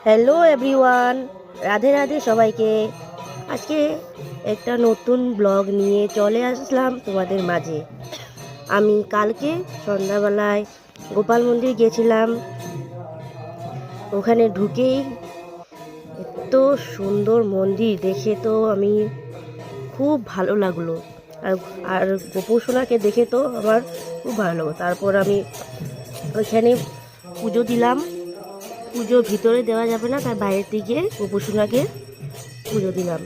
Hello everyone, Radhe Radhe সবাইকে। আজকে একটা নতুন ব্লগ নিয়ে চলে আসলাম তোমাদের মাঝে। আমি কালকে সন্ধ্যাবেলায় গোপাল মন্দির গেছিলাম। ওখানে ঢুকেই এত সুন্দর মন্দির দেখে তো আমি খুব ভালো লাগলো। আর আর গোপুসোনাকে দেখে তো আমার খুব ভালো লাগলো। তারপর আমি ওইখানে পুজো দিলাম। পুজো ভিতরে দেওয়া যাবে না, তাই বাইরের দিকে গোপুসোনাকে পুজো দিলাম।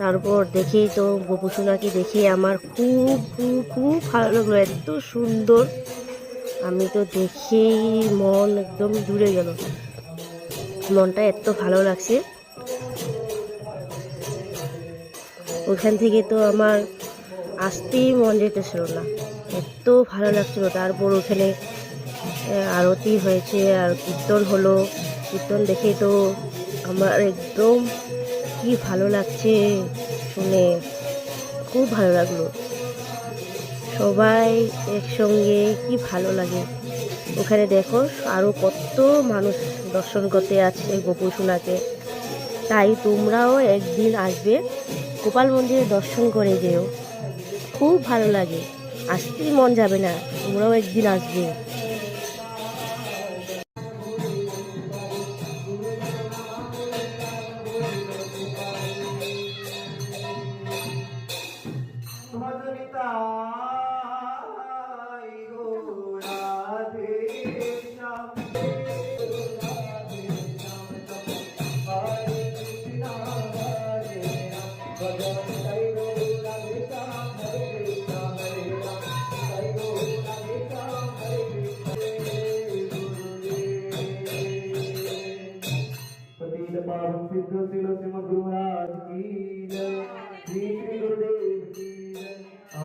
তারপর দেখেই তো গোপুসোনাকে দেখে আমার খুব খুব খুব ভালো লাগলো, এত সুন্দর। আমি তো দেখেই মন একদম জুড়ে গেল, মনটা এত ভালো লাগছে। ওখান থেকে তো আমার আসতেই মন যেতেছিল না, এত ভালো লাগছিল। তারপর ওখানে আরতি হয়েছে আর কীর্তন হলো। কীর্তন দেখে তো আমার একদম কি ভালো লাগছে, শুনে খুব ভালো লাগলো। সবাই একসঙ্গে কি ভালো লাগে। ওখানে দেখো আরও কত মানুষ দর্শন করতে আছে গোপুসোনাকে। তাই তোমরাও একদিন আসবে, গোপাল মন্দিরে দর্শন করে যেও, খুব ভালো লাগে, আসতেই মন যাবে না। তোমরাও একদিন আসবে। पतित पावन सिद्ध सिलो सिम गुरुराज की जय।